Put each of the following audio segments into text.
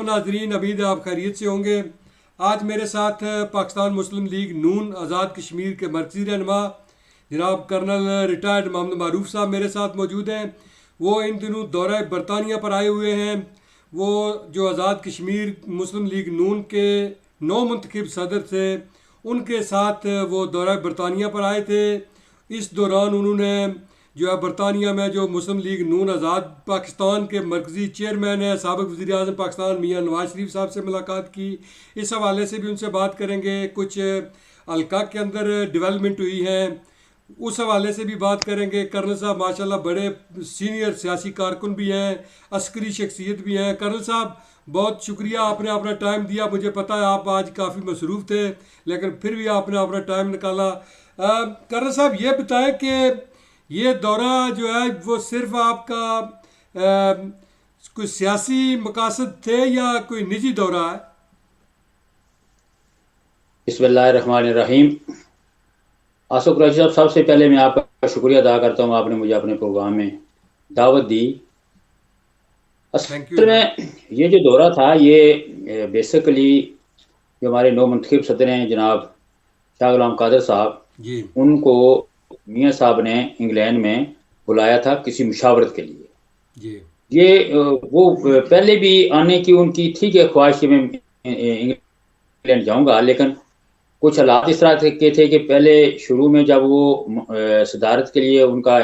नाजरीन, उम्मीद है आप खैरियत से होंगे। आज मेरे साथ पाकिस्तान मुस्लिम लीग नून आज़ाद कश्मीर के मरकज़ी रहनुमा जनाब कर्नल रिटायर्ड मोहम्मद मारूफ साहब मेरे साथ मौजूद हैं। वो इन दिनों दौरा बरतानिया पर आए हुए हैं। वो जो आज़ाद कश्मीर मुस्लिम लीग नून के नौ मुंतखब सदर थे, उनके साथ वो दौरा बरतानिया पर आए थे। इस दौरान उन्होंने जो है बरतानिया में जो मुस्लिम लीग नून आज़ाद पाकिस्तान के मरकज़ी चेयरमैन है साबिक़ वज़ीर आज़म पाकिस्तान मियाँ नवाज शरीफ साहब से मुलाकात की। इस हवाले से भी उनसे बात करेंगे। कुछ हल्का के अंदर डेवलपमेंट हुई है, उस हवाले से भी बात करेंगे। कर्नल साहब माशाल्लाह बड़े सीनियर सियासी कारकुन भी हैं, अस्करी शख्सियत भी हैं। कर्नल साहब बहुत शुक्रिया, आपने अपना टाइम दिया। मुझे पता है आप आज काफ़ी मसरूफ़ थे, लेकिन फिर भी आपने अपना टाइम निकाला। कर्नल साहब ये बताएं कि ये दौरा जो है वो सिर्फ आपका कोई सियासी मकासद थे या कोई निजी दौरा है? बिस्मिल्लाहिर्रहमानिर्रहीम। आसिफ कुरैशी साहब, सबसे पहले मैं आपका शुक्रिया अदा करता हूँ, आपने मुझे अपने प्रोग्राम में दावत दी। थैंक यू असल जनाब। में ये जो दौरा था ये बेसिकली जो हमारे नौ मुंतखब सदर हैं जनाब शाह गुलाम कादर साहब, जी उनको मियाँ साहब ने इंग्लैंड में बुलाया था किसी मुशावरत के लिए। जी ये वो पहले भी आने की उनकी थी कि ख्वाहिश कि मैं इंग्लैंड जाऊंगा, लेकिन कुछ हालात इस तरह के थे कि पहले शुरू में जब वो सदारत के लिए उनका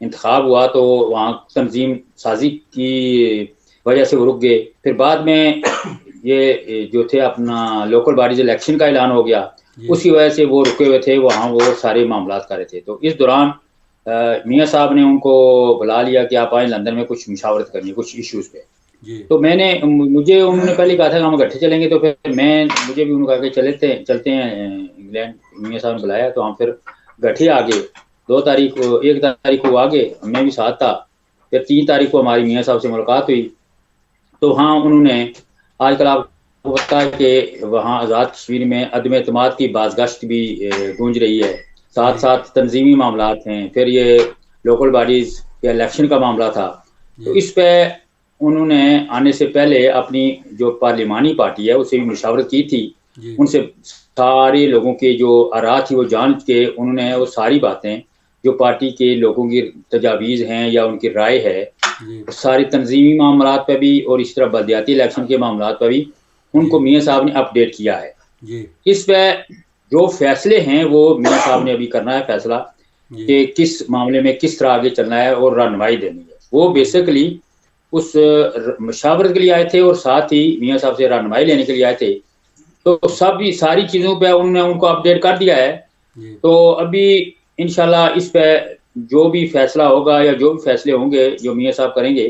इंतखाब हुआ तो वहाँ तंजीम साजी की वजह से वो रुक गए। फिर बाद में ये जो थे अपना लोकल बॉडीज इलेक्शन का ऐलान हो गया, जी उसकी वजह से वो रुके हुए थे वहाँ, वो सारे मामला कर रहे थे। तो इस दौरान मियाँ साहब ने उनको बुला लिया कि आप आए लंदन में कुछ मुशावरत करनी है कुछ इश्यूज़ पे। जी तो मुझे उन्होंने पहले कहा था कि हम इकट्ठे चलेंगे, तो फिर मुझे भी उन्होंने कहा कि चलते हैं इंग्लैंड। मियाँ साहब ने बुलाया तो हम फिर इकट्ठे आ गए। 2 तारीख को 1 तारीख को आ गए, मैं भी साथ था। फिर 3 तारीख को हमारी मियाँ साहब से मुलाकात हुई। तो हाँ, उन्होंने आजकल आपको पता है कि वहाँ आज़ाद कश्मीर में अदम एतमाद की बाज़गश्त भी गूंज रही है। साथ जी साथ तंजीमी मामलात हैं, फिर ये लोकल बॉडीज़ के इलेक्शन का मामला था। तो जी इस पे उन्होंने आने से पहले अपनी जो पार्लिमानी पार्टी है उससे भी मुशावरत की थी। जी उनसे सारे लोगों के जो आरा थी वो जान के उन्होंने वो सारी बातें जो पार्टी के लोगों की तजावीज़ हैं या उनकी राय है, जी सारी तंजीमी मामलात पे भी और इस तरह बलदियाती इलेक्शन के मामलात पे भी जी उनको मियाँ साहब ने अपडेट किया है। जी इस पे जो फैसले हैं वो मियाँ साहब ने अभी करना है फैसला जी कि किस मामले में किस तरह आगे चलना है और रहनुमाई देनी है। वो जी बेसिकली उस मशावरत के लिए आए थे और साथ ही मियाँ साहब से रहनुमाई लेने के लिए आए थे। तो सभी सारी चीज़ों पे उन्होंने उनको अपडेट कर दिया है। जी तो अभी इंशाल्लाह इस पे जो भी फैसला होगा या जो भी फैसले होंगे जो मियाँ साहब करेंगे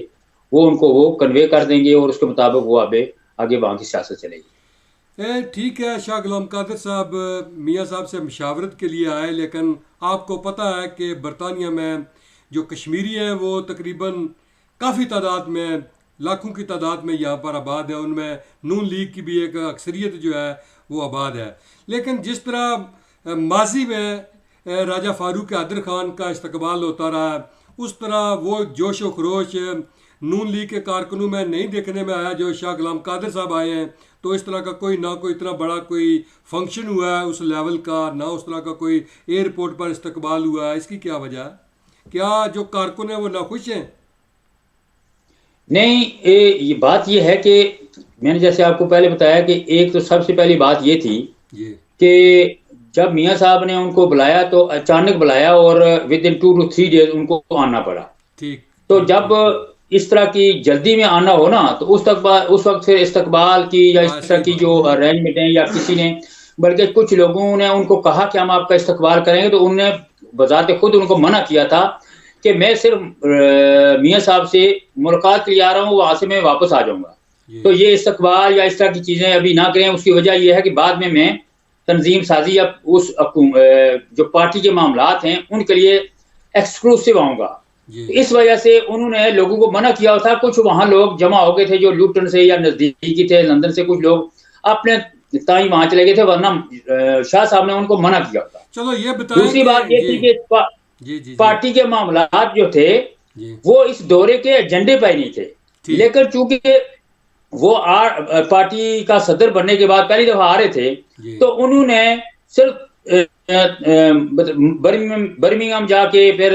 वो उनको वो कन्वे कर देंगे और उसके मुताबिक वो आगे वहाँ की सियासत चलेगी। ठीक है। शाह गुलाम कादिर साहब मियाँ साहब से मशावरत के लिए आए, लेकिन आपको पता है कि बरतानिया में जो कश्मीरी हैं वो तकरीबन काफ़ी तादाद में, लाखों की तादाद में यहाँ पर आबाद है। उनमें नून लीग की भी एक अक्सरियत जो है वो आबाद है। लेकिन जिस तरह माजी में राजा फारूक हैदर खान का इस्तकबाल होता रहा है, उस तरह वो जोश व खरोश नून लीग के कारकुनों में नहीं देखने में आया जो शाह गुलाम कादिर साहब आए हैं। तो इस तरह का कोई ना कोई इतना बड़ा कोई फंक्शन हुआ है उस लेवल का, ना उस तरह का कोई एयरपोर्ट पर इस्तकबाल हुआ है। इसकी क्या वजह है? क्या जो कारकुन है वो नाखुश हैं? नहीं, ये बात ये है कि मैंने जैसे आपको पहले बताया कि एक तो सबसे पहली बात ये थी जी कि जब मियाँ साहब ने उनको बुलाया तो अचानक बुलाया और विद इन 2 to 3 डेज उनको आना पड़ा। ठीक तो ठीक जब ठीक ठीक। इस तरह की जल्दी में आना हो ना तो उस वक्त फिर इस्तकबाल की या इस हाँ तरह सही की बात जो है। अरेंजमेंट है या किसी ने, बल्कि कुछ लोगों ने उनको कहा कि हम आपका इस्तकबाल करेंगे, तो उनने बजाते खुद उनको मना किया था कि मैं सिर्फ मियाँ साहब से मुलाकात के लिए आ रहा हूँ, वहां से मैं वापस आ जाऊंगा। जी तो ये इस्तकबाल या इस तरह की चीजें अभी ना करें। उसकी वजह यह है कि बाद में मैं तंजीम साजी या जो पार्टी के मामलात हैं उनके लिए एक्सक्लूसिव आऊंगा। जी तो इस वजह से उन्होंने लोगों को मना किया था। कुछ वहां लोग जमा हो गए थे जो लुटन से या नजदीकी थे, लंदन से कुछ लोग अपने ताई वहां चले गए थे, वरना शाह साहब ने उनको मना किया था। चलो ये बताएं दूसरी कि बात ये जी थी कि जी जी जी पार्टी के मामलात जो थे जी वो इस दौरे के एजेंडे पर ही नहीं थे। ठीक लेकिन चूंकि वो पार्टी का सदर बनने के बाद पहली दफा आ रहे थे, जी तो उन्होंने सिर्फ बर्मिंघम जाके फिर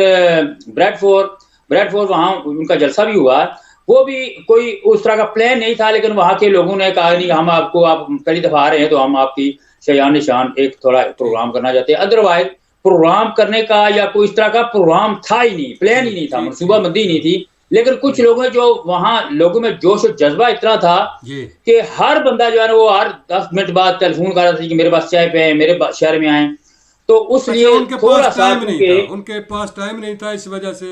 ब्रेडफोर्ड ब्रेडफोर्ड वहां उनका जलसा भी हुआ। वो भी कोई उस तरह का प्लान नहीं था, लेकिन वहां के लोगों ने कहा नहीं, हम आपको, आप पहली दफा आ रहे हैं तो हम आपकी शयान निशान एक थोड़ा ठीक प्रोग्राम करना चाहते हैं। अदरवाइज प्रोग्राम करने का या कोई इस तरह का प्रोग्राम था ही नहीं, प्लान ही ठीक नहीं था, ठीक मनसूबा ठीक बंदी नहीं ठीक थी। लेकिन कुछ ठीक लोगों में जो वहां लोगों में जोश और जज्बा इतना था जी। कि हर बंदा जो है ना वो हर 10 मिनट बाद टेलीफोन कर रहा था कि मेरे पास चाय पे है, मेरे शहर में आए। तो उस अच्छा, लिए उनके पास थोड़ा सा टाइम नहीं क्योंकि था, उनके पास टाइम नहीं था, इस वजह से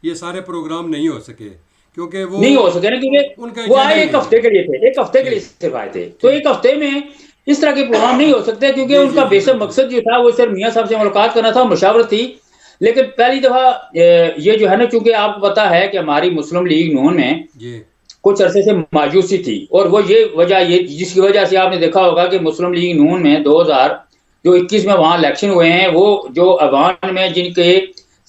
ये सारे प्रोग्राम नहीं हो सके, क्योंकि वो नहीं हो सके ना, क्योंकि उनका वो एजेंडा आए ही एक नहीं हफ्ते है। के लिए थे, एक हफ्ते के लिए ठीक सिर्फ आए थे। तो ठीक। एक हफ्ते में इस तरह के प्रोग्राम नहीं हो सकते, क्योंकि जी जी उनका जी बेसिक बिल्कुल। मकसद जो था वो सिर्फ मियाँ साहब से मुलाकात करना था, मुशावरत थी। लेकिन पहली दफा ये जो है ना, चूंकि आपको पता है कि हमारी मुस्लिम लीग नून में जी कुछ अरसे से मायूसी थी, और वो ये वजह, ये जिसकी वजह से आपने देखा होगा कि मुस्लिम लीग नून में 2021 में वहां इलेक्शन हुए हैं, वो जो अवान में जिनके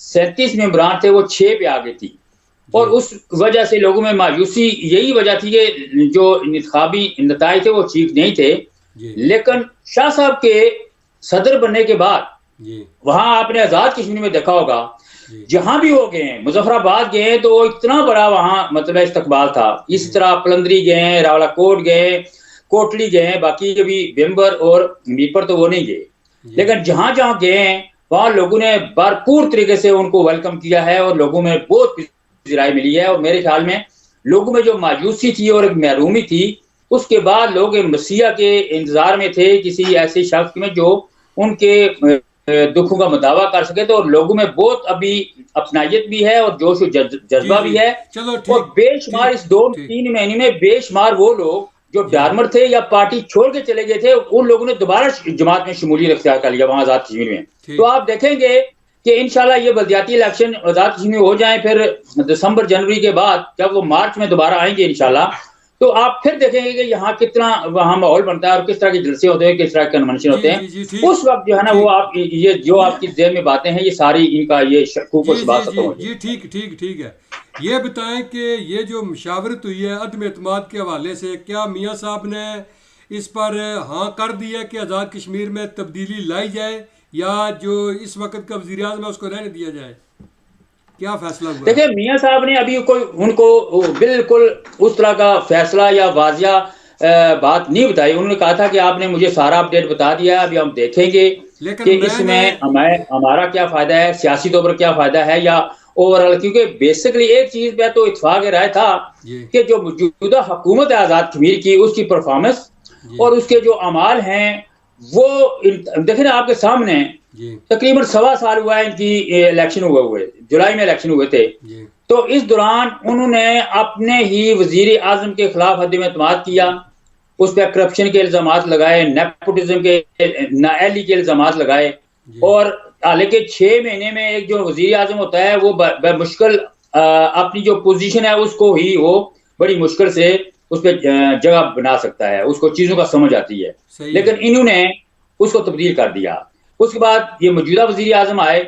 37 मेंबरान थे वो 6 पे आ गई थी। जी और उस वजह से लोगों में मायूसी, यही वजह थी कि जो इंतखाबी नताइज थे वो ठीक नहीं थे। जी लेकिन शाह साहब के सदर बनने के बाद जी वहां आपने आजाद कश्मीर में देखा होगा, जी जहां भी वो गए, मुजफ्फराबाद गए तो इतना बड़ा वहां मतलब इस्तकबाल था। जी इस तरह पलंदरी गए, रावलाकोट गए, कोटली गए, बाकी अभी बेम्बर और मीरपुर तो वो नहीं गए। जी लेकिन जहां जहां गए वहां लोगों ने भरपूर तरीके से उनको वेलकम किया है, और लोगों में बहुत राय मिली है। और मेरे ख्याल में लोगों में जो मायूसी थी और एक महरूमी थी, उसके बाद लोग मसीहा के इंतजार में थे, किसी ऐसे शख्स में जो उनके दुखों का मुदावा कर सके। तो लोगों में बहुत अभी अपनायत भी है और जोश और जी जज्बा जी। भी है। चलो और ठीक बेशुमार ठीक इस दो ठीक। तीन महीने में बेशुमार वो लोग जो जी डार्मर थे या पार्टी छोड़ के चले गए थे, उन लोगों ने दोबारा जमात में शमूलियत अख्तियार कर लिया वहां आजाद कश्मीर में। तो ठीक। आप देखेंगे कि इंशाल्लाह ये बलदियाती इलेक्शन आजाद कश्मीर में हो जाए, फिर दिसंबर जनवरी के बाद जब वो मार्च में दोबारा आएंगे इंशाल्लाह, तो आप फिर देखेंगे कि यहाँ कितना वहां माहौल बनता है और किस तरह के जलसे होते हैं, किस तरह के कन्वेंशन जी होते हैं। जी जी ठीक उस वक्त जो है ना वो ठीक। आप ये जो आपकी जेहन में बातें हैं, ये सारी इनका ये शकूक और जी जी शुबात खत्म जी हो जी जाएगी। ठीक ठीक ठीक है। ये बताएं कि ये जो मुशावरत हुई है अदम एतमाद के हवाले से, क्या मियाँ साहब ने इस पर हाँ कर दी है कि आज़ाद कश्मीर में तब्दीली लाई जाए, या जो इस वक्त का वज़ीर आज़म है उसको रहने दिया जाए? क्या फैसला हुआ है? देखिए मियाँ साहब ने अभी कोई उनको बिल्कुल उस तरह का फैसला या वाजिया बात नहीं बताई। उन्होंने कहा था कि आपने मुझे सारा अपडेट बता दिया, अभी हम देखेंगे लेकिन कि मैंने इसमें हमें हमारा क्या फायदा है, सियासी तौर पर क्या फायदा है या ओवरऑल। क्योंकि बेसिकली एक चीज पे तो इत्फाक राय था जी कि जो मौजूदा हुकूमत है आजाद कश्मीर की, उसकी परफॉर्मेंस जी और उसके जो अमाल हैं वो देखे ना आपके सामने। जी तकरीबन 1.25 साल हुआ है इनकी इलेक्शन हुए, जुलाई में इलेक्शन हुए थे। जी तो इस दौरान उन्होंने अपने ही वजीर आजम के खिलाफ हदम एतमाद किया, उस पर करप्शन के इल्जाम लगाए, नेपोटिज्म के नाअहली के इल्जाम लगाए। जी और हालांकि 6 महीने में एक जो वजीर आजम होता है वो मुश्किल अपनी जो पोजीशन है उसको ही वो बड़ी मुश्किल से उस पर जगह बना सकता है, उसको चीजों का समझ आती है। सही है। लेकिन इन्होंने उसको तब्दील कर दिया। उसके बाद ये मौजूदा वजीर आजम आए,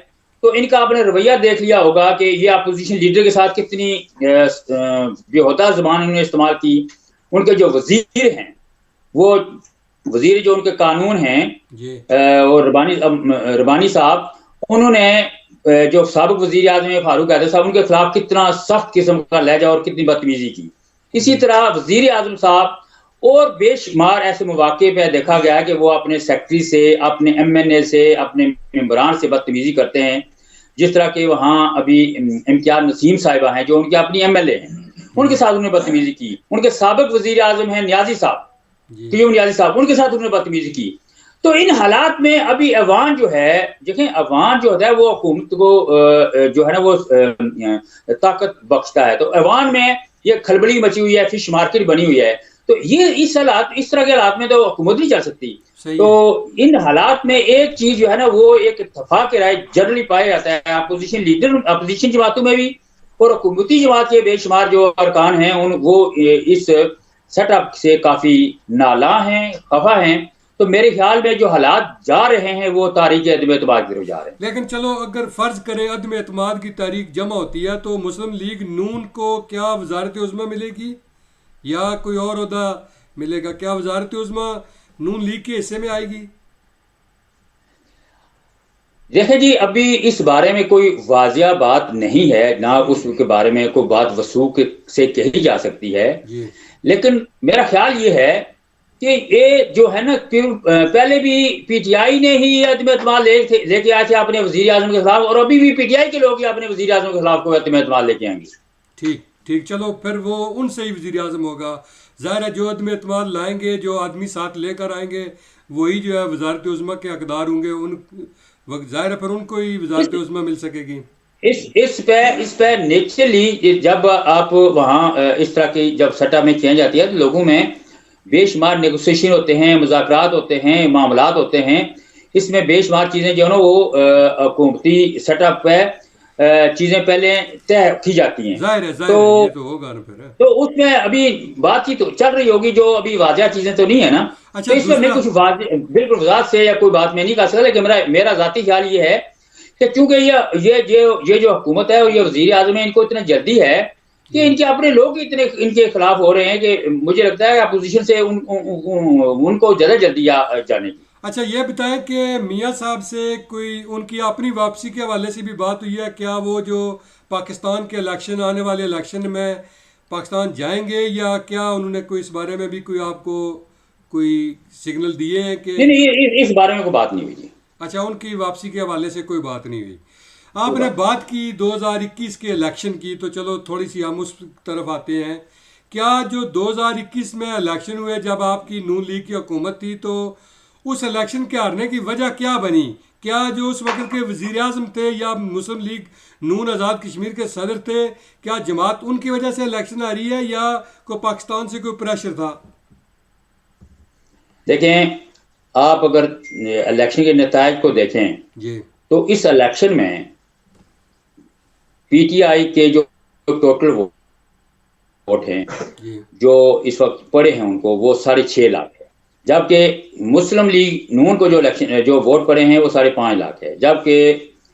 तो इनका आपने रवैया देख लिया होगा कि ये अपोजिशन लीडर के साथ कितनी बेहुदा जबान इन्होंने इस्तेमाल की। उनके जो वजीर हैं, वो वजीर जो उनके कानून हैं जी और रबानी साहब, उन्होंने जो साबिक वजीर आजम फारूक हैदर साहब, उनके खिलाफ कितना सख्त किस्म का लहजा और कितनी बदतमीजी की। इसी जी तरह वजीर आजम साहब और बेशुमार ऐसे मौके पे देखा गया है कि वो अपने सेक्रेटरी से, अपने MNA से, अपने मेम्बरान से बदतमीजी करते हैं। जिस तरह के वहाँ अभी इम्तियाज नसीम साहिबा हैं जो उनके अपनी MLA हैं, उनके साथ उन्होंने बदतमीजी की। उनके साबिक वजीर आजम हैं नियाजी साहब, जी क्यूम नियाजी साहब, उनके साथ उन्होंने बदतमीजी की। तो इन हालात में अभी अवान जो है, देखें अवान जो होता है वो हुकूमत को जो है ना वो ताकत बख्शता है। तो अवान में ये खलबली मची हुई है, फिश मार्केट बनी हुई है। तो ये इस तरह के हालात में तो हुकूमत नहीं चल सकती। सही तो है। इन हालात में एक चीज जो है ना वो एक इत्तेफाक राय जनरली पाया जाता है अपोजिशन लीडर, अपोजिशन जमातों में भी और हुकूमती जमात के बेशुमार जो अरकान हैं उन वो इस सेटअप से काफी नाला हैं, खफा हैं। तो मेरे ख्याल में जो हालात जा रहे हैं वो तारीख अदम एतमाद की तरफ जा रहे हैं। लेकिन चलो अगर फ़र्ज़ करें अदम एतमाद की तारीख जमा होती है, तो मुस्लिम लीग नून को क्या वजारत उज़्मा मिलेगी? या कोई और ओहदा मिलेगा? क्या वजारत उज़्मा नून लीग के हिस्से में आएगी? देखिए जी, अभी इस बारे में कोई वाजिया बात नहीं है, ना उसके बारे में कोई बात वसूख से कही जा सकती है। जी लेकिन मेरा ख्याल ये है कि ये जो है ना कि पहले भी पीटीआई ने ही अदम एतमाद लेके आए थे अपने वजीर आजम के खिलाफ, और अभी भी पीटीआई के लोग ही अपने वजीर आजम के खिलाफ कोई अदम एतमाद लेके आएंगे। ठीक ठीक, चलो फिर वो उनसे ही वज़ीर आज़म होगा। ज़ाहिर है जो अदम एतमाद लाएंगे, जो आदमी साथ लेकर आएंगे, वही जो है वजारत उज़्मा के हकदार होंगे। उन ज़ाहिर है फिर उनको ही वजारत उज़्मा मिल सकेगी। इस पे नेचुरली जब आप वहाँ इस तरह की जब सट्टा में चेंज आती है तो लोगों में बेशुमार नेगोशिएशन होते हैं, मुज़ाकरात होते हैं, मामलात होते हैं। इसमें बेशुमार चीज़ें जो है ना वो हुकूमती सेटअप पे चीज़ें पहले तय की जाती हैं। ज़ाहिर तो है ये तो होगा ना फिर। तो उसमें अभी बातचीत तो चल रही होगी, जो अभी वाजिया चीज़ें तो नहीं है ना। अच्छा तो इसमें मैं दूसरा। कुछ बिल्कुल वजाहत से या कोई बात मैं नहीं कर सकता, लेकिन मेरा मेरा ज़ाती ख्याल ये है कि चूंकि ये जो हुकूमत है और ये वजीर आजम है, इनको इतनी जल्दी है कि जी इनके अपने लोग ही इतने इनके खिलाफ हो रहे हैं कि मुझे लगता है अपोजिशन से उनको ज्यादा जल्दी जाने की। अच्छा ये बताएं कि मियाँ साहब से कोई उनकी अपनी वापसी के हवाले से भी बात हुई है क्या? वो जो पाकिस्तान के इलेक्शन, आने वाले इलेक्शन में पाकिस्तान जाएंगे या क्या? उन्होंने कोई इस बारे में भी कोई आपको कोई सिग्नल दिए हैं कि? नहीं नहीं, इस बारे में कोई बात नहीं हुई जी। अच्छा उनकी वापसी के हवाले से कोई बात नहीं हुई। कोई आपने बात बात की 2021 के इलेक्शन की, तो चलो थोड़ी सी हम उस तरफ आते हैं। क्या जो 2021 में इलेक्शन हुए जब आपकी नून लीग की हुकूमत थी, तो उस इलेक्शन के हारने की वजह क्या बनी? क्या जो उस वक्त के वजीर आजम थे या मुस्लिम लीग नून आज़ाद कश्मीर के सदर थे, क्या जमात उनकी वजह से इलेक्शन हारी है या को पाकिस्तान से कोई प्रेशर था? नहीं। देखें, आप अगर इलेक्शन के नतायज को देखें जी तो इस इलेक्शन में पीटीआई के जो टोटल वोट हैं जी जो इस वक्त पड़े हैं उनको, वो 6.5 लाख है। जबकि मुस्लिम लीग नून को जो वोट पड़े हैं वो 5.5 लाख है। जबकि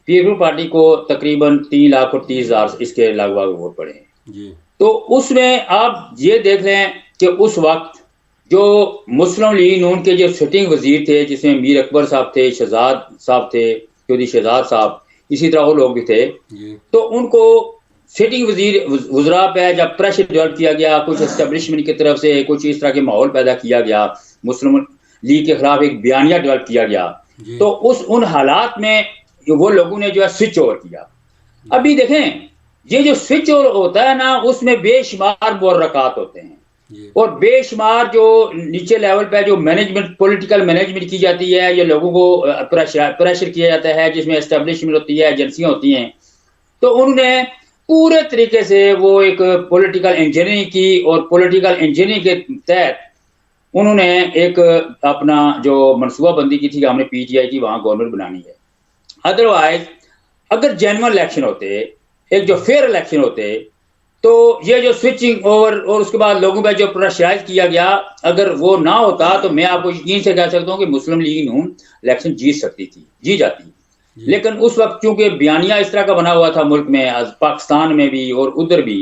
पीपल्स पार्टी को तकरीबन 3,30,000 इसके लगभग वोट पड़े हैं। जी तो उसमें आप ये देख लें कि उस वक्त जो मुस्लिम लीग नून के जो सिटिंग वजीर थे, जिसमें मीर अकबर साहब थे, शहजाद साहब थे, चौधरी शहजाद साहब, इसी तरह वो लोग भी थे। जी तो उनको सिटिंग वजीर वजरा पे जब प्रेशर डेवलप किया गया, कुछ एस्टेब्लिशमेंट की तरफ से कुछ इस तरह के माहौल पैदा किया गया, मुस्लिम लीग के खिलाफ एक बयानिया डेवलप किया गया, जी तो उन हालात में वो लोगों ने जो है स्विच ओवर किया। अभी देखें, ये जो स्विच ओवर होता है ना, उसमें बेशुमार मुहर्रकात होते हैं जी और बेशुमार जो नीचे लेवल पे जो मैनेजमेंट, पॉलिटिकल मैनेजमेंट की जाती है, ये लोगों को प्रेशर किया जाता है, जिसमें एस्टेब्लिशमेंट होती है, एजेंसियां होती हैं। तो उन्होंने पूरे तरीके से वो एक पॉलिटिकल इंजीनियरिंग की और पॉलिटिकल इंजीनियरिंग के तहत उन्होंने एक अपना जो मनसूबाबंदी की थी कि हमने पीटीआई की वहां गवर्नमेंट बनानी है। अदरवाइज अगर जेन्युइन इलेक्शन होते, एक जो फेयर इलेक्शन होते, तो ये जो स्विचिंग ओवर और उसके बाद लोगों पर जो प्रेशराइज किया गया, अगर वो ना होता तो मैं आपको यकीन से कह सकता हूँ कि मुस्लिम लीग नून इलेक्शन जीत सकती थी, जीत जाती। जी लेकिन उस वक्त चूंकि बयानिया इस तरह का बना हुआ था मुल्क में, पाकिस्तान में भी और उधर भी,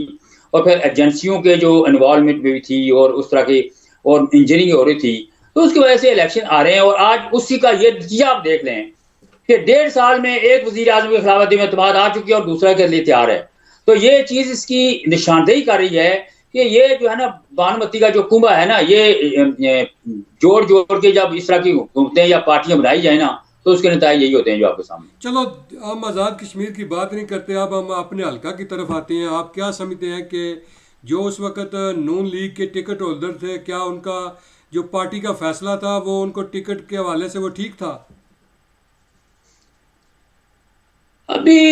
और फिर एजेंसियों के जो इन्वॉल्वमेंट भी थी और उस तरह की और इंजीनियरिंग हो रही थी, तो उसकी वजह से इलेक्शन आ रहे हैं। और आज उसी का ये नतीजा आप देख लें कि 1.5 साल में एक वजीर आजम के खिलाफ अदम एतमाद आ चुकी है और दूसरा के लिए तैयार है। तो ये चीज इसकी निशानदेही कर रही है कि ये जो है ना बानुमती का जो कुंभा है ना, ये जोड़ जोड़ के जब इस तरह की हुकूमतें या पार्टियां बनाई जाए ना, तो उसके नतीजे यही होते हैं जो आपके सामने। चलो हम आज़ाद कश्मीर की बात नहीं करते, अब हम अपने हल्का की तरफ आते हैं। आप क्या समझते हैं कि जो उस वक्त नून लीग के टिकट होल्डर थे, क्या उनका जो पार्टी का फैसला था वो उनको टिकट के हवाले से वो ठीक था? अभी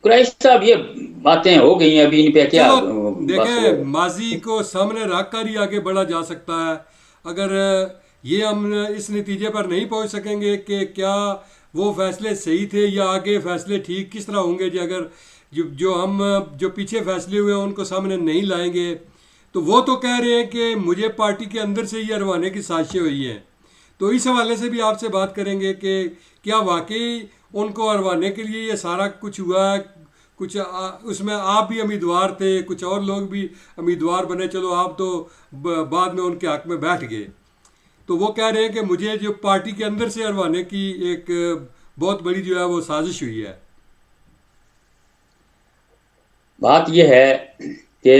कुरैश साहब, ये बातें हो गई हैं, अभी इन पे क्या चलो बस देखें, माजी को सामने रख कर ही आगे बढ़ा जा सकता है। अगर ये हम इस नतीजे पर नहीं पहुंच सकेंगे कि क्या वो फैसले सही थे या आगे फैसले ठीक किस तरह होंगे, जी अगर जो पीछे फैसले हुए हैं उनको सामने नहीं लाएंगे, तो वो तो कह रहे हैं कि मुझे पार्टी के अंदर से ही हरवाने की साजिशें हुई हैं। तो इस हवाले से भी आपसे बात करेंगे कि क्या वाकई उनको हरवाने के लिए ये सारा कुछ हुआ है? कुछ उसमें आप भी उम्मीदवार थे, कुछ और लोग भी उम्मीदवार बने, चलो आप तो बाद में उनके हक में बैठ गए। तो वो कह रहे हैं कि मुझे जो पार्टी के अंदर से हरवाने की एक बहुत बड़ी जो है वो साजिश हुई है। बात यह है कि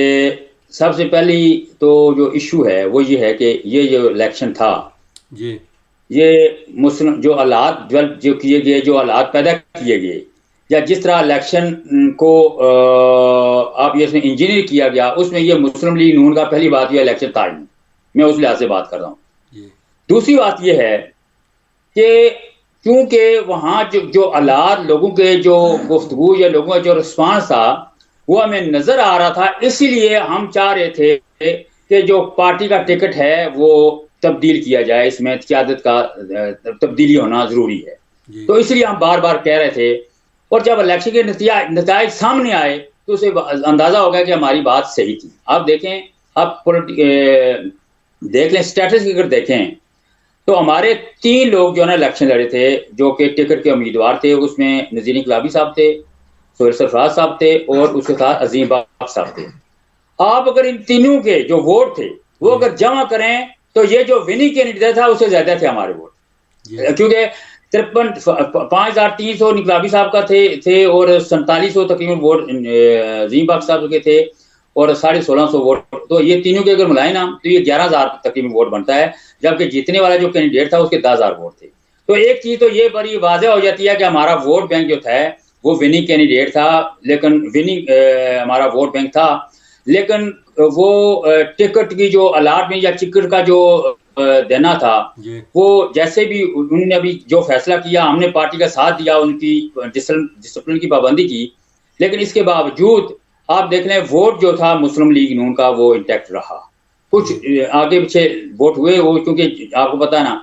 सबसे पहली तो जो इशू है वो ये है कि ये जो इलेक्शन था, जी ये मुस्लिम जो हालात डेवलप जो किए गए, जो हालात पैदा किए गए, या जिस तरह इलेक्शन को आप ये इसमें इंजीनियर किया गया, उसमें ये मुस्लिम लीग नून का पहली बात यह इलेक्शन था ही नहीं। मैं उस लिहाज से बात कर रहा हूँ। जी दूसरी बात यह है कि क्योंकि वहाँ जो हालात, लोगों के जो गुफ्तगू या लोगों का जो रिस्पांस था वो हमें नजर आ रहा था, इसीलिए हम चाह रहे थे कि जो पार्टी का टिकट है वो तब्दील किया जाए, इसमें क़यादत का तब्दीली होना जरूरी है। जी तो इसलिए हम बार बार कह रहे थे, और जब इलेक्शन के नतीजे सामने आए तो उसे अंदाजा हो गया कि हमारी बात सही थी। आप देखें, आप देख लें, स्टैटिस्टिक्स अगर देखें तो हमारे 3 लोग जो है ना इलेक्शन लड़े थे, जो कि टिकट के उम्मीदवार थे, उसमें नज़ीर इनकलाबी साहब थे, सोहेल सरफराज साहब थे, और उसके साथ अजीम बाग साहब थे। आप अगर इन तीनों के जो वोट थे वो जी अगर जमा करें तो ये जो विनिंग कैंडिडेट था उससे ज्यादा थे हमारे वोट, जी क्योंकि 5300 निकलाबी साहब का थे और 4700 तकरीबन वोट अजीम बाग साहब के थे, और 1650 वोट। तो ये तीनों के अगर मिलाए ना तो ये 11,000 तकरीबन वोट बनता है, जबकि जीतने वाला जो कैंडिडेट था उसके 10,000 वोट थे। तो एक चीज तो ये बड़ी वाज़ेह हो जाती है कि हमारा वोट बैंक जो था वो विनिंग कैंडिडेट था, लेकिन विनिंग हमारा वोट बैंक था, लेकिन वो टिकट की जो अलॉटमेंट या टिकट का जो देना था, जी वो जैसे भी उन्होंने अभी जो फैसला किया, हमने पार्टी का साथ दिया, उनकी डिसिप्लिन की पाबंदी की, लेकिन इसके बावजूद आप देख लें वोट जो था मुस्लिम लीग नून का वो इंटैक्ट रहा। कुछ जी आगे पीछे वोट हुए वो, क्योंकि आपको पता ना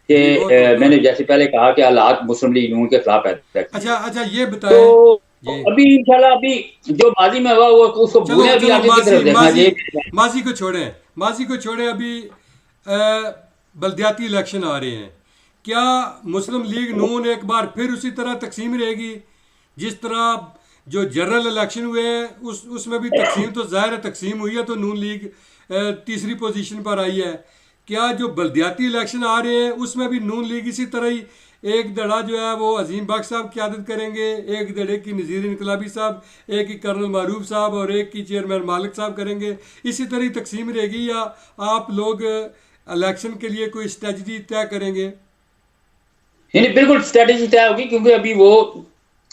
कि जी वो तो होता मैंने है। जैसे पहले कहा कि हालात मुस्लिम लीग नून के खिलाफ पैदा किए। अच्छा अच्छा, ये तो बताएं। जी अभी इंशाल्लाह अभी जो माजी में हुआ वो उसको चलो भूलें, अभी चलो, आगे की माजी तरफ देखना माजी चाहिए। माजी को छोड़ें, माजी को छोड़ें। अभी बलदियाती इलेक्शन आ रहे हैं, क्या मुस्लिम लीग नून एक बार फिर उसी तरह तकसीम रहेगी जिस तरह जो जनरल इलेक्शन हुए हैं उसमें भी तकसीम तो ज़ाहिर है, तकसीम हुई है तो नून लीग तीसरी पोजीशन पर आई है। क्या जो बलदियाती इलेक्शन आ रहे हैं उसमें भी नून लीग इसी तरह ही एक धड़ा जो है वो अजीम बख्श साहब क़यादत करेंगे, एक धड़े की नज़ीर इनकलाबी साहब, एक की कर्नल मारूफ साहब और एक की चेयरमैन मालिक साहब करेंगे, इसी तरह ही तकसीम रहेगी, या आप लोग इलेक्शन के लिए कोई स्ट्रेटजी तय करेंगे? नहीं, बिल्कुल स्ट्रेटेजी तय होगी, क्योंकि अभी वो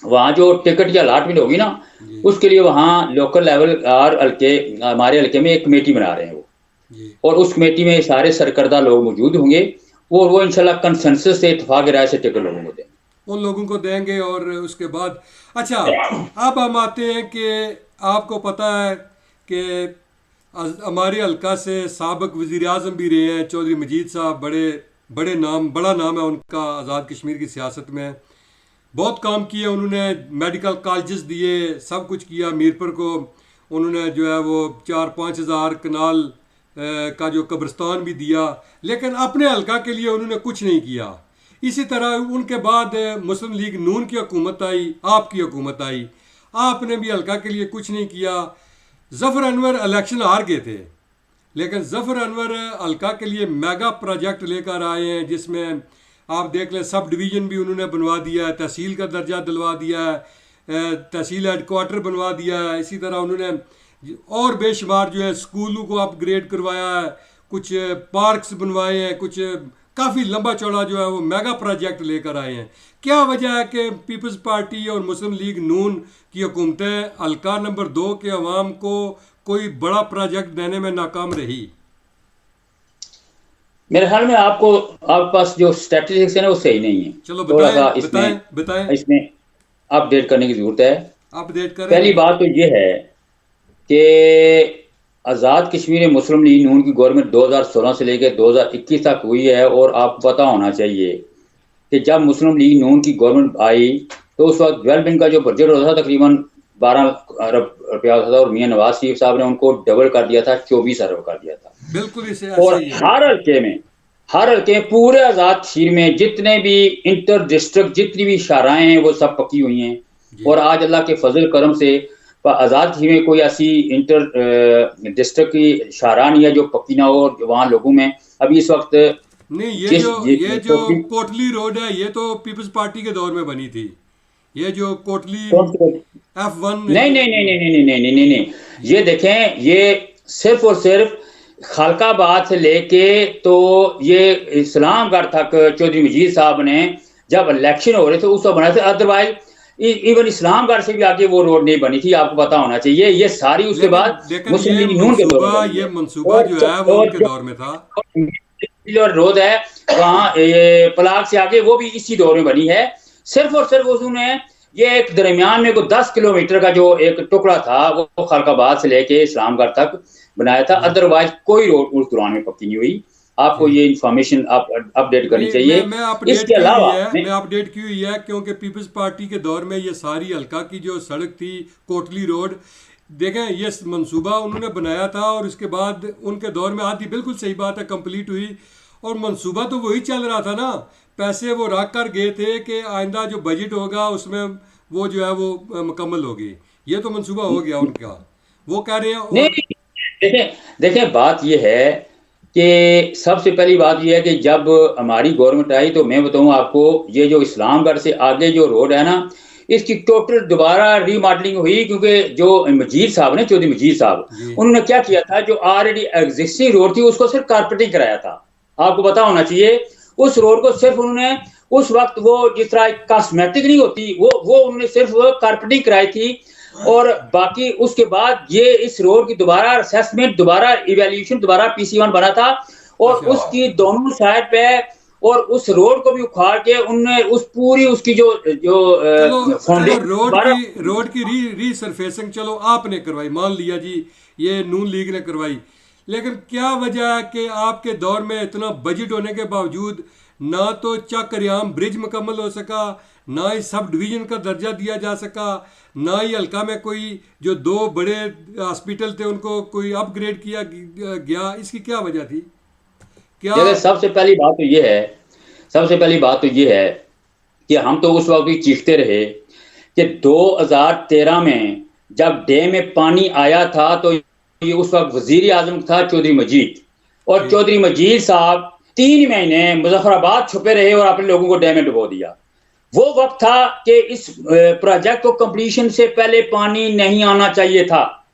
वहाँ जो टिकट की अलॉटमेंट होगी ना, जी उसके लिए वहाँ लोकल लेवल और हल्के, हमारे हल्के में एक कमेटी बना रहे हैं वो, जी और उस कमेटी में सारे सरकर्दा लोग मौजूद होंगे, और वो इंशाल्लाह कंसेंसस से, इत्तेफाक राय से टिकट लोगों को देंगे। उन लोगों को देंगे और उसके बाद अच्छा, अब हम आते हैं कि आपको पता है कि हमारे हल्का से साबिक वज़ीर आज़म भी रहे हैं चौधरी मजीद साहब, बड़ा नाम है उनका आज़ाद कश्मीर की सियासत में, बहुत काम किए उन्होंने, मेडिकल कॉलेजेस दिए, सब कुछ किया। मीरपुर को उन्होंने जो है वो 4-5 हज़ार कनाल का जो कब्रिस्तान भी दिया, लेकिन अपने हल्का के लिए उन्होंने कुछ नहीं किया। इसी तरह उनके बाद मुस्लिम लीग नून की हुकूमत आई, आपकी हुकूमत आई, आपने भी हल्का के लिए कुछ नहीं किया। ज़फ़र अनवर इलेक्शन हार गए थे, लेकिन ज़फ़र अनवर हल्का के लिए मेगा प्रोजेक्ट लेकर आए हैं, जिसमें आप देख लें सब डिवीज़न भी उन्होंने बनवा दिया है, तहसील का दर्जा दिलवा दिया है, तहसील हेडकोार्टर बनवा दिया है। इसी तरह उन्होंने और बेशुमार जो है स्कूलों को अपग्रेड करवाया है, कुछ पार्क्स बनवाए हैं, कुछ काफ़ी लंबा चौड़ा जो है वो मेगा प्रोजेक्ट लेकर आए हैं। क्या वजह है कि पीपल्स पार्टी और मुस्लिम लीग नून की हुकूमतें हल्का नंबर 2 के अवाम को कोई बड़ा प्रोजेक्ट देने में नाकाम रही? मेरे ख्याल में आपके पास जो स्टैटिस्टिक्स है ना वो सही नहीं है, चलो थोड़ा बताएं सा बताएं इसमें बताएं। इसमें अपडेट करने की जरूरत है। अपडेट करें पहली जी। बात तो ये है कि आज़ाद कश्मीर मुस्लिम लीग नून की गवर्नमेंट 2016 से लेकर 2021 तक हुई है, और आपको पता होना चाहिए कि जब मुस्लिम लीग नून की गवर्नमेंट आई तो उस वक्त डेवलपमेंट का जो बजट होता था तकरीबन 12 अरब रुपया होता था, और मियां नवाज शरीफ साहब ने उनको डबल कर दिया था, 24 अरब कर दिया था। बिल्कुल इसे और ऐसे ही है। हर हल्के पूरे आज़ाद कश्मीर में जितने भी इंटर डिस्ट्रिक्ट जितनी भी शाराएं हैं वो सब पकी हुई हैं, जी। और आज अल्लाह के फजल करम से आज़ाद ही में कोई ऐसी इंटर डिस्ट्रिक्ट की शाहराह नहीं है जो पक्की ना हो, और वहाँ लोगों में अभी इस वक्त नहीं, जिस ये जो कोटली रोड है, ये तो पीपल्स पार्टी के दौर में बनी थी। ये जो कोटली कौन सी, F1। नहीं नहीं नहीं नहीं नहीं नहीं नहीं नहीं नहीं, ये देखें, ये सिर्फ और सिर्फ खालकाबाद से लेके तो ये इस्लामगढ़ तक चौधरी मजीद साहब ने जब इलेक्शन हो रहे थे उस वक्त बनाए थे। अदरवाइज इवन इस्लामगढ़ से भी आगे वो रोड नहीं बनी थी, आपको पता होना चाहिए। ये सारी उसके लेकिन बाद लेकिन मुस्लिम लीग नून के दौर में बनी ये है। मंसूबा और जो है वो और उनके जो दौर में था। जो रोड है वहाँ ये पलाग से आगे, वो भी इसी दौर में बनी है। सिर्फ और सिर्फ उसने ये एक दरमियान में को 10 किलोमीटर का जो एक टुकड़ा था वो खालकाबाद से लेके इस्लामगढ़ तक बनाया था। जी। अदरवाइज कोई रोड उस दौरान में पक्की नहीं हुई। आपको जी। ये इंफॉर्मेशन आप अपडेट करनी नहीं, चाहिए। मैं अपडेट इसके की हुई अलावा है, मैं अपडेट की हुई है, क्योंकि पीपल्स पार्टी के दौर में ये सारी हल्का की जो सड़क थी कोटली रोड, देखें ये मंसूबा उन्होंने बनाया था और उसके बाद उनके दौर में आधी, बिल्कुल सही बात है, कंप्लीट हुई। और मंसूबा तो वही चल रहा था ना, पैसे वो रख कर गए थे कि आइंदा जो बजट होगा उसमें वो जो है वो मुकम्मल होगी। ये तो मंसूबा हो गया उनका, वो कह रहे हैं। नहीं, और देखें देखें, बात यह है कि सबसे पहली बात यह है कि जब हमारी गवर्नमेंट आई तो मैं बताऊं आपको, ये जो इस्लामगढ़ से आगे जो रोड है ना, इसकी टोटल दोबारा रीमॉडलिंग हुई, क्योंकि जो मजीद साहब ने, चौधरी मजीद साहब, जी। उन्होंने क्या किया था, जो ऑलरेडी एग्जिस्टिंग रोड थी उसको सिर्फ कारपेटिंग कराया था। आपको पता होना चाहिए, उस रोड को सिर्फ उन्होंने उस वक्त वो जिस तरह कॉस्मेटिक नहीं होती, वो उन्होंने सिर्फ कारपेटिंग कराई थी। और बाकी उसके बाद ये इस रोड की दोबारा असेसमेंट, दोबारा इवैल्यूएशन, दोबारा पीसी1 बना था। और अच्छा। उसकी दोनों साइड पे, और उस रोड को भी उखाड़ के उनने उस पूरी उसकी जो जो चलो चलो, फाउंडेशन दोबारा। रोड की रीसरफेसिंग चलो आपने करवाई, मान लिया जी, ये नून लीग ने करवाई। लेकिन क्या वजह है कि आपके दौर में इतना बजट होने के बावजूद ना तो चक्करियाम ब्रिज मुकम्मल हो सका, ना ही सब डिवीजन का दर्जा दिया जा सका, ना ही हल्का में कोई जो दो बड़े हॉस्पिटल थे उनको कोई अपग्रेड किया गया। इसकी क्या वजह थी? क्या? जैसे सबसे पहली बात तो ये है कि हम तो उस वक्त भी चीखते रहे कि 2013 में जब डैम में पानी आया था तो ये उस वक्त वजीर आजम था चौधरी मजीद, और ठीक। चौधरी मजीद साहब 3 महीने मुजफ्फराबाद छुपे रहे और अपने लोगों को डैम में डुबो दिया। वो वक्त था कि इस प्रोजेक्ट को कंप्लीशन से पहले पानी नहीं आना चाहिए था।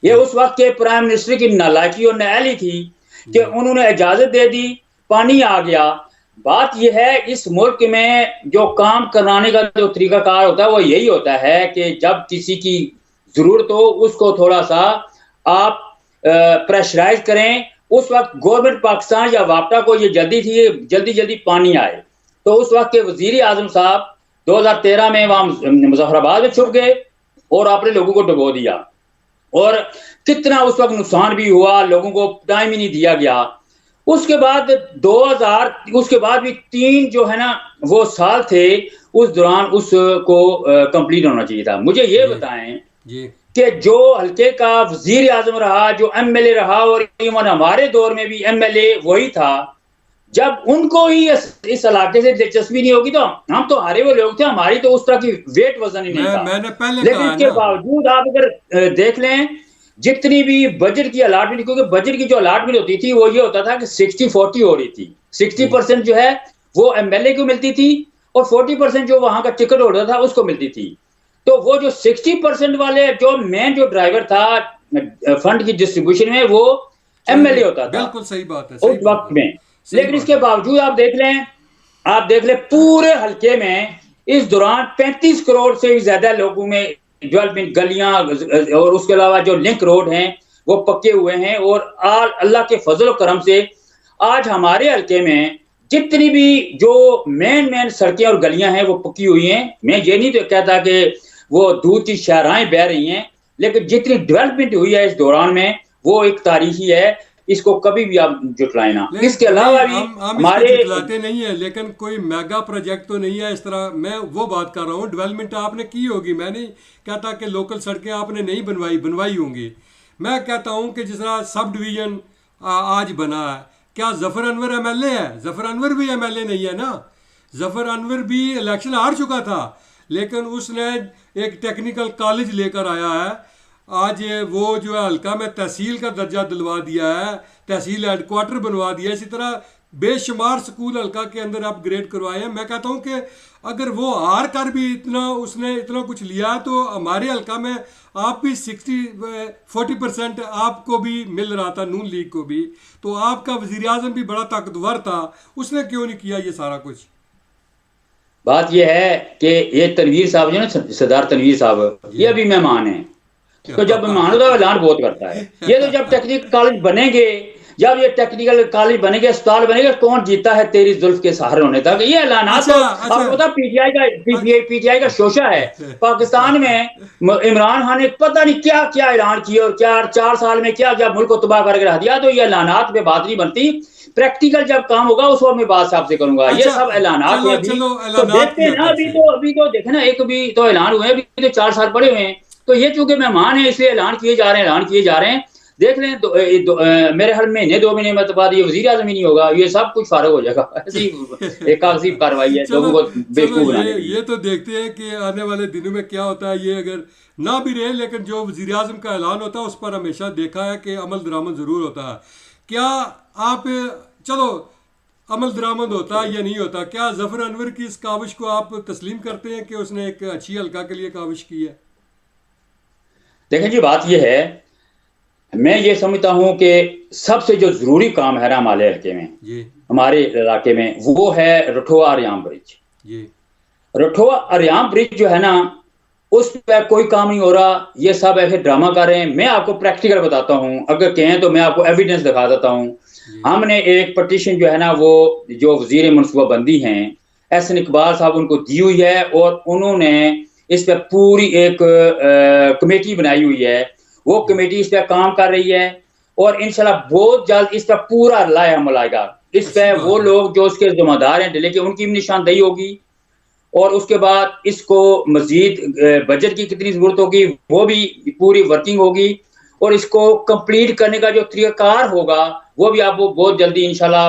ये ठीक। उस वक्त के प्राइम मिनिस्टर की नालायकी और नाअहली थी कि जी। उन्होंने इजाजत दे दी, पानी आ गया। बात यह है, इस मुल्क में जो काम कराने का जो तरीकाकार होता है वो यही होता है कि जब किसी की जरूरत हो उसको थोड़ा सा आप प्रेशराइज करें। उस वक्त गवर्नमेंट पाकिस्तान या वापटा को ये जल्दी थी, जल्दी जल्दी पानी आए। तो उस वक्त के वजीर आजम साहब 2013 में वहां मुजफ्फराबाद में छुप गए और अपने लोगों को डुबो दिया। और कितना उस वक्त नुकसान भी हुआ, लोगों को टाइम ही नहीं दिया गया। उसके बाद 2000, उसके बाद भी 3 जो है ना वो साल थे, उस दौरान उसको कंप्लीट होना चाहिए था। मुझे ये जी। बताएं जी। कि जो हल्के का वजीर आजम रहा, जो एमएलए रहा, और इवन हमारे दौर में भी एमएलए वही था, जब उनको ही इस इलाके से दिलचस्पी नहीं होगी तो हम तो हारे हुए लोग थे, हमारी तो उस तरह की वेट वजन ही नहीं था। मैंने पहले लेकिन कहा है इसके ना। बावजूद आप अगर देख लें, जितनी भी बजट की अलॉटमेंट, क्योंकि बजट की जो अलॉटमेंट होती थी वो ये होता था कि 60-40 हो रही थी। जी। 60% जो है वो एमएलए को मिलती थी और 40% जो वहां का टिकट होल्डर था उसको मिलती थी। तो वो जो 60% वाले जो मेन जो ड्राइवर था फंड की डिस्ट्रीब्यूशन में, वो चलिए, एमएलए होता था बिल्कुल सही बात है, उस सही बात वक्त है। में। सही लेकिन बात इसके है। बावजूद आप देख लें पूरे हल्के में इस दौरान 35 करोड़ से भी ज्यादा लोगों में डेवलपमेंट, गलियां और उसके अलावा जो लिंक रोड हैं वो पक्के हुए हैं। और अल्लाह के फजल करम से आज हमारे हल्के में जितनी भी जो मेन सड़कें और गलियां हैं वो पक्की हुई हैं। मैं ये नहीं तो कहता कि वो दूध की शाहराहें बह रही हैं, लेकिन जितनी डेवलपमेंट हुई है इस दौरान में वो एक तारीखी है, इसको कभी भी आप जुटलाएं ना। इसके नहीं नहीं, अलावा भी हम इसको हमारे जुटलाते नहीं है, लेकिन कोई मेगा प्रोजेक्ट तो नहीं है इस तरह। मैं वो बात कर रहा हूँ, डेवलपमेंट आपने की होगी, मैं नहीं कहता कि लोकल सड़कें आपने नहीं बनवाई होंगी। मैं कहता हूँ कि जिस तरह सब डिवीज़न आज बना है, क्या जफर अनवर एमएलए है? जफर अनवर भी एमएलए नहीं है ना। जफर अनवर भी इलेक्शन हार चुका था, लेकिन उसने एक टेक्निकल कॉलेज लेकर आया है। आज वो जो है हल्का में तहसील का दर्जा दिलवा दिया है, तहसील हेडक्वार्टर बनवा दिया। इसी तरह बेशुमार स्कूल हल्का के अंदर अपग्रेड करवाए हैं। मैं कहता हूँ कि अगर वो हार कर भी इतना उसने इतना कुछ लिया तो हमारे हल्का में आप भी 40% आपको भी मिल रहा था, नून लीग को भी। तो आपका वजीर आजम भी बड़ा ताकतवर था, उसने क्यों नहीं किया ये सारा कुछ? बात यह है कि ये तनवीर साहब जो ना, सरदार तनवीर साहब, ये अभी मेहमान हैं। तो जब मेहमान होता है ऐलान बहुत करता है। ये तो जब टेक्निकल कॉलेज बनेंगे, जब ये टेक्निकल कॉलेज बनेंगे, अस्पताल बनेगा, कौन जीता है तेरी जुल्फ के सहारे होने तक, ये ऐलान अच्छा, तो अच्छा, आपको पता पीटीआई का शोशा है पाकिस्तान में। इमरान खान ने पता नहीं क्या क्या ऐलान किए और क्या 4 साल में क्या क्या मुल्क को तबाह करके रख दिया। तो ये ऐलानात पे बात नहीं बनती, प्रैक्टिकल जब काम होगा उस वक्त मैं बात आपसे करूंगा। ये सब ऐलानात हैं अभी, तो देखते हैं ना। अभी तो देखे ना, एक भी तो ऐलान हुए, अभी तो 4 साल पड़े हुए हैं। तो ये चूंकि मेहमान है इसलिए ऐलान किए जा रहे हैं। देख लें तो मेरे हर महीने 2 महीने में बाद ये वजीर आजम ही नहीं होगा, ये सब कुछ फारग हो जाएगा। ऐसी एक कागजी कार्रवाई है लोगों को बेवकूफ बनाने की। ये तो देखते हैं कि आने वाले दिनों में क्या होता है। ये अगर ना भी रहे, लेकिन जो वजीर आजम का ऐलान होता है उस पर हमेशा देखा है कि अमल दरामद ज़रूर होता है। क्या आप, चलो अमल दरामद होता है या नहीं होता, क्या जफर अनवर की इस काविश को आप तस्लीम करते हैं कि उसने एक अच्छी हल्का के लिए काविश की है? देखें जी, बात यह है, मैं ये समझता हूं कि सबसे जो जरूरी काम है ना हमारे हल्के में, हमारे इलाके में, वो है रठोआ अरियाम ब्रिज। रठोआ अरियाम ब्रिज जो है ना, उस पर कोई काम नहीं हो रहा। ये सब ऐसे ड्रामा कर रहे हैं। मैं आपको प्रैक्टिकल बताता हूं, अगर कहें तो मैं आपको एविडेंस दिखा देता हूं। हमने एक पटिशन जो है ना, वो जो वजीर मनसूबाबंदी हैं एहसन इकबाल साहब, उनको दी हुई है और उन्होंने इस पर पूरी एक कमेटी बनाई हुई है। वो कमेटी इस पर काम कर रही है और इंशाल्लाह बहुत जल्द इस पर पूरा लाया अमल आएगा। इस पर वो लोग जो उसके जिम्मेदार हैं दिल्ली के, उनकी भी निशानदेही होगी। और उसके बाद इसको मजीद बजट की कितनी जरूरत होगी वो भी पूरी वर्किंग होगी। और इसको कंप्लीट करने का जो तरीकाकार होगा वो भी आपको बहुत जल्दी इंशाल्लाह,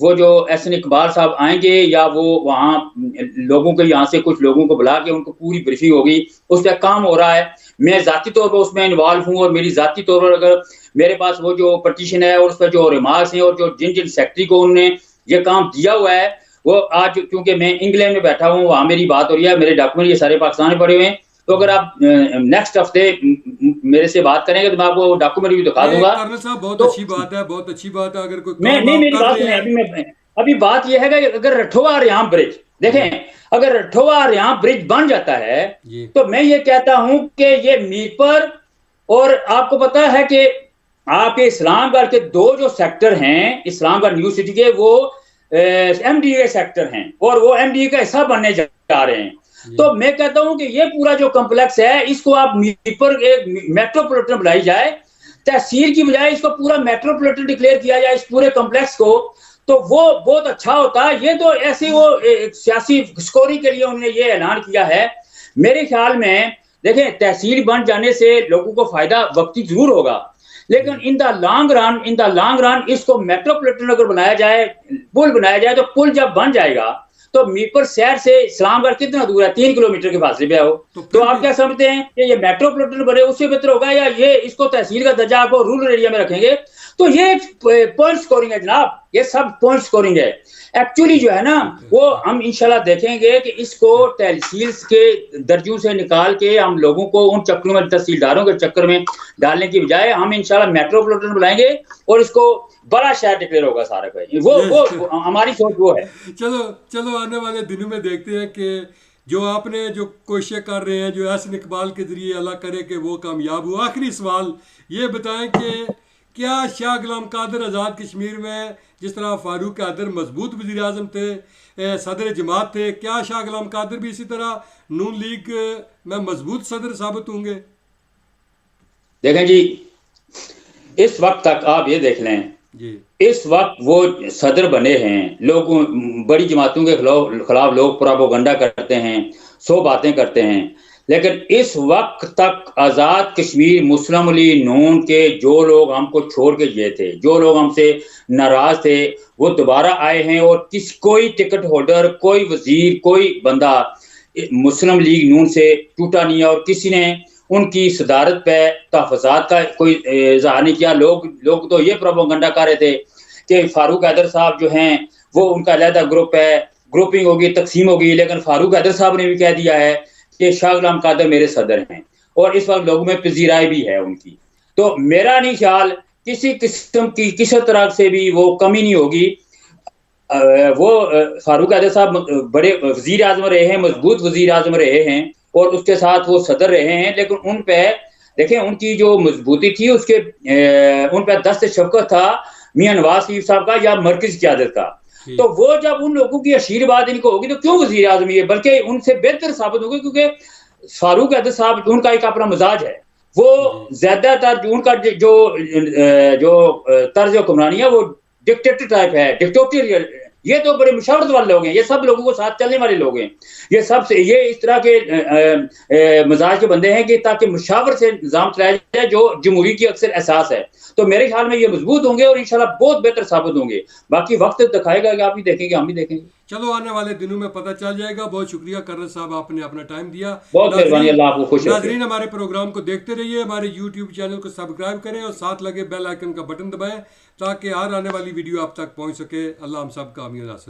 वो जो एहसन इकबाल साहब आएंगे या वो वहाँ लोगों के यहाँ से कुछ लोगों को बुला के उनको पूरी ब्रीफिंग होगी। उस पर काम हो रहा है। मैं जाती तौर पर उसमें इन्वॉल्व हूँ और मेरी जाती तौर पर अगर मेरे पास वो जो पटिशन है और उस पर जो रिमार्क्स हैं और जो जिन जिन सेक्रेटरी को उन्होंने ये काम दिया हुआ है, वो आज क्योंकि मैं इंग्लैंड में बैठा हूँ, वहां मेरी बात हो रही है, मेरे डॉक्यूमेंट ये सारे पाकिस्तान में पड़े हुए हैं। तो अगर आप नेक्स्ट हफ्ते मेरे से बात करेंगे तो मैं आपको डॉक्यूमेंट भी दिखा दूंगा। कर्नल साहब बहुत तो अच्छी बात है, बहुत अच्छी बात है। अगर कोई मैं नहीं, मेरी बात सुने, अभी बात यह है कि अगर रठोआ अरियाम ब्रिज देखें, अगर रठोआ अरियाम ब्रिज बन जाता है तो मैं ये कहता हूं कि ये मीरपुर, और आपको पता है कि आपके इस्लामगढ़ के 2 जो सेक्टर हैं इस्लामगढ़ न्यू सिटी के, वो एमडीए सेक्टर हैं और वो एमडीए का हिस्सा बनने जा रहे हैं। तो मैं कहता हूं कि ये पूरा जो कॉम्प्लेक्स है इसको आप मीरपुर एक मेट्रोपॉलिटन बनाई जाए, तहसील की बजाय इसको पूरा मेट्रोपॉलिटन डिक्लेयर किया जाए इस पूरे कॉम्प्लेक्स को, तो वो बहुत अच्छा होता है। ये तो ऐसे वो सियासी स्कोरिंग के लिए उन्होंने ये ऐलान किया है। मेरे ख्याल में देखें, तहसील बन जाने से लोगों को फायदा वक्ती जरूर होगा, लेकिन इन द लॉन्ग रन इसको मेट्रोपॉलिटन अगर बनाया जाए, पुल बनाया जाए, तो पुल जब बन जाएगा तो मीरपुर शहर से इस्लामगढ़ कितना दूर है, 3 किलोमीटर के फासले पे है वो। तो आप क्या समझते हैं कि ये मेट्रोपॉलिटन बने उससे बेहतर होगा, या ये इसको तहसील का दर्जा आपको रूरल एरिया में रखेंगे? तो ये पॉइंट स्कोरिंग है जनाब, ये सब पॉइंट स्कोरिंग है। एक्चुअली जो है ना, वो हम इंशाल्लाह देखेंगे कि इसको तहसील के दर्जों से निकाल के हम लोगों को उन चक्करों में, तहसीलदारों के चक्कर में डालने की बजाय हम इंशाल्लाह मेट्रोपॉलिटन बुलाएंगे और इसको बड़ा शहर डिक्लेयर होगा सारा का। वो हमारी सोच वो है। चलो आने वाले दिनों में देखते हैं कि जो आपने जो कोशिश कर रहे हैं, जो एहसन इकबाल के जरिए अल्लाह करे कि वो कामयाब हो। आखिरी सवाल ये बताएं कि क्या शाह गुलाम कादर आज़ाद कश्मीर में जिस तरह फारूक हैदर मजबूत वज़ीर आज़म थे, सदर जमात थे, क्या शाह गुलाम कादर भी इसी तरह नून लीग में मजबूत सदर साबित होंगे? देखें जी, इस वक्त तक आप ये देख लें, इस वक्त वो सदर बने हैं, लोग बड़ी जमातों के खिलाफ लोग प्रोपेगेंडा करते हैं, 100 बातें करते हैं, लेकिन इस वक्त तक आज़ाद कश्मीर मुस्लिम लीग नून के जो लोग हमको छोड़ के गए थे, जो लोग हमसे नाराज थे, वो दोबारा आए हैं। और कोई टिकट होल्डर, कोई वजीर, कोई बंदा मुस्लिम लीग नून से टूटा नहीं है और किसी ने उनकी सदारत पे तहफ़्फ़ुज़ात का कोई इज़हार नहीं किया। लोग तो ये प्रोपेगेंडा कर रहे थे कि फारूक हैदर साहब जो हैं वो उनका अलहदा ग्रुप है, ग्रुपिंग होगी, तकसीम होगी, लेकिन फारूक हैदर साहब ने भी कह दिया है कि शाह गुलाम कादर मेरे सदर हैं और इस वक्त लोगों में पजीराई भी है उनकी। तो मेरा नहीं ख्याल किसी किस्म की किसी तरह से भी वो कमी नहीं होगी। वो फारूक हैदर साहब बड़े वजीर आजम रहे हैं, मजबूत वजीर आजम रहे हैं और उसके साथ वो सदर रहे हैं, लेकिन उन पे देखें उनकी जो मजबूती थी उसके उन पे दस्त शफकत था मियां नवाज शरीफ साहब का या मरकज क़यादत का। तो वो जब उन लोगों की आशीर्वाद इनको होगी तो क्यों वजीर आजम ये, बल्कि उनसे बेहतर साबित होगी, क्योंकि फारूक हैदर साहब उनका एक अपना मिजाज है, वो ज्यादातर उनका जो तर्ज हुक्मरानी है वो डिक्टेटर टाइप है, डिक्टेटोरियल। ये तो बड़े मुशावरत वाले लोग हैं, ये सब लोगों को साथ चलने वाले लोग हैं, ये सब से ये इस तरह के मिजाज के बंदे हैं कि ताकि मुशावर से निजाम चलाया जाए जो जमहूरी की अक्सर एहसास है। तो मेरे ख्याल में ये मजबूत होंगे और इंशाल्लाह बहुत बेहतर साबित होंगे। बाकी वक्त दिखाएगा कि आप भी देखेंगे, हम भी देखेंगे। चलो आने वाले दिनों में पता चल जाएगा। बहुत शुक्रिया कर्नल साहब, आपने अपना टाइम दिया। बहुत मेहरबानी, अल्लाह आपको खुश रखे। नाजरीन, हमारे प्रोग्राम को देखते रहिए, हमारे यूट्यूब चैनल को सब्सक्राइब करें और साथ लगे बेल आइकन का बटन दबाएं ताकि हर आने वाली वीडियो आप तक पहुंच सके। अल्लाह हम सब का आमीन।